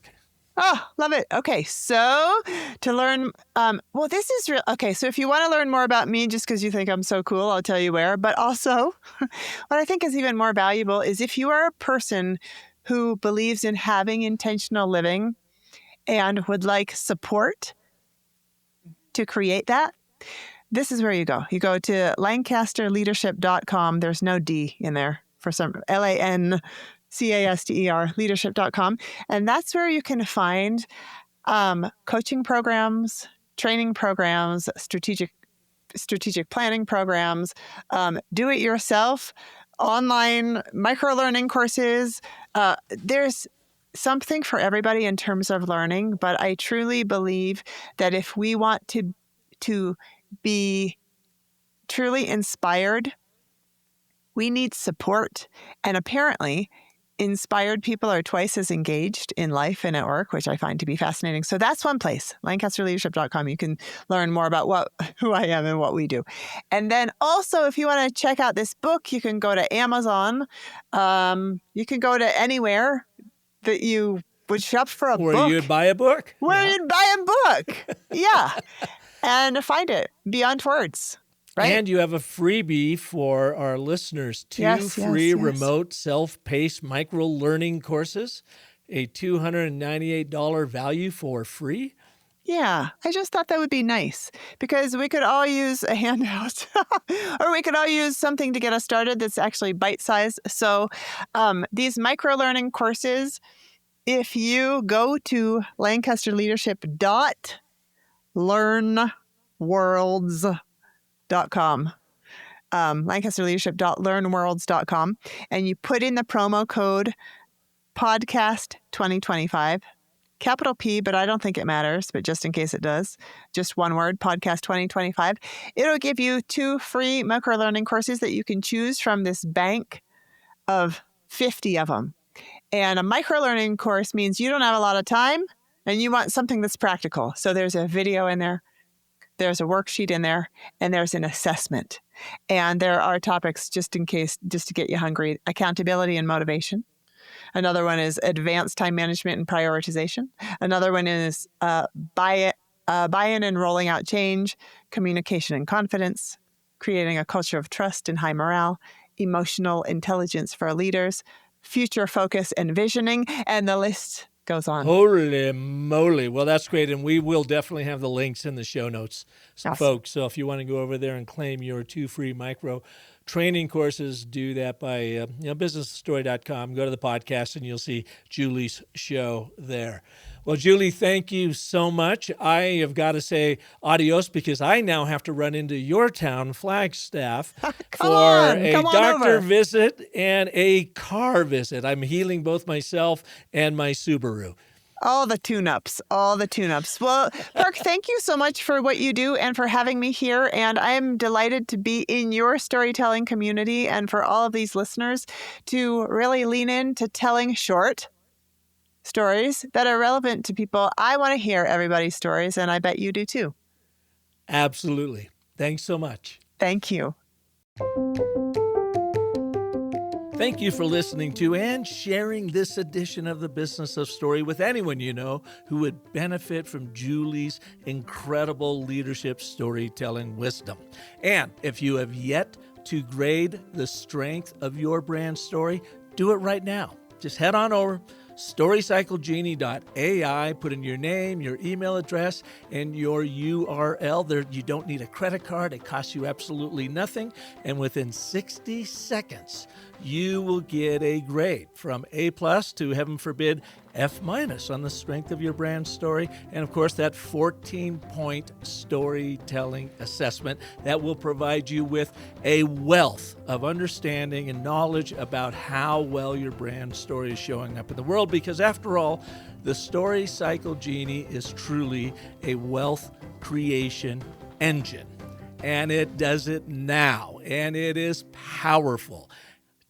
Oh, love it. Okay, so to learn, this is real. Okay, so if you want to learn more about me just because you think I'm so cool, I'll tell you where. But also, what I think is even more valuable is if you are a person who believes in having intentional living and would like support to create that, this is where you go. You go to lancasterleadership.com. There's no D in there for some LANCASTER leadership.com. And that's where you can find coaching programs, training programs, strategic strategic planning programs, do it yourself, online micro-learning courses. There's something for everybody in terms of learning, but I truly believe that if we want to be truly inspired, we need support. And apparently, inspired people are twice as engaged in life and at work, which I find to be fascinating. So that's one place, lancasterleadership.com. You can learn more about who I am and what we do. And then also, if you want to check out this book, you can go to Amazon. You can go to anywhere that you would shop for a book. Where you'd buy a book. Where you'd buy a book. Yeah. And find it beyond words. Right? And you have a freebie for our listeners. Two free remote self-paced micro-learning courses, a $298 value for free. Yeah, I just thought that would be nice because we could all use a handout or we could all use something to get us started that's actually bite-sized. So these micro-learning courses, if you go to lancasterleadership.learnworlds.com, lancasterleadership.learnworlds.com, and you put in the promo code podcast 2025, capital P, but I don't think it matters, but just in case it does, just one word, podcast 2025, it'll give you 2 free micro-learning courses that you can choose from this bank of 50 of them. And a micro-learning course means you don't have a lot of time and you want something that's practical. So there's a video in there, there's a worksheet in there, and there's an assessment. And there are topics, just to get you hungry: accountability and motivation. Another one is advanced time management and prioritization. Another one is buy-in and rolling out change, communication and confidence, creating a culture of trust and high morale, emotional intelligence for leaders, future focus and visioning, and the list goes on. Holy moly. Well, that's great. And we will definitely have the links in the show notes, folks. So if you want to go over there and claim your 2 free micro training courses, do that by businessstory.com. Go to the podcast and you'll see Julie's show there. Well, Julie, thank you so much. I have got to say adios because I now have to run into your town, Flagstaff, for a doctor visit and a car visit. I'm healing both myself and my Subaru. All the tune-ups. Well, Park, thank you so much for what you do and for having me here. And I'm delighted to be in your storytelling community and for all of these listeners to really lean into telling short stories that are relevant to people. I want to hear everybody's stories, and I bet you do too. Absolutely. Thanks so much. Thank you. Thank you for listening to and sharing this edition of The Business of Story with anyone you know who would benefit from Julie's incredible leadership storytelling wisdom. And if you have yet to grade the strength of your brand story, do it right now. Just head on over StoryCycleGenie.ai, put in your name, your email address, and your URL. There, you don't need a credit card. It costs you absolutely nothing. And within 60 seconds, you will get a grade from A+ to, heaven forbid, F- on the strength of your brand story. And of course, that 14-point storytelling assessment that will provide you with a wealth of understanding and knowledge about how well your brand story is showing up in the world. Because after all, the Story Cycle Genie is truly a wealth creation engine. And it does it now. And it is powerful.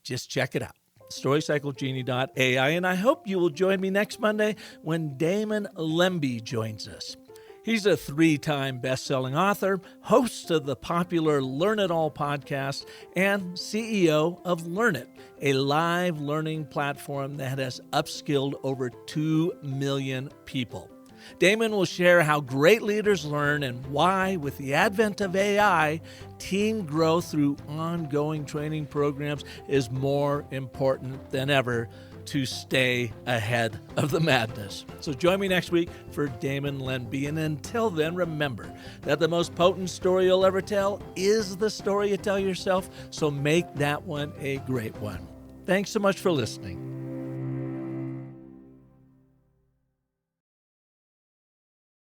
Just check it out. StoryCycleGenie.ai, and I hope you will join me next Monday when Damon Lemby joins us. He's a 3-time best-selling author, host of the popular Learn It All podcast, and CEO of Learn It, a live learning platform that has upskilled over 2 million people. Damon will share how great leaders learn and why, with the advent of AI, team growth through ongoing training programs is more important than ever to stay ahead of the madness. So join me next week for Damon Lemby. And until then, remember that the most potent story you'll ever tell is the story you tell yourself. So make that one a great one. Thanks so much for listening.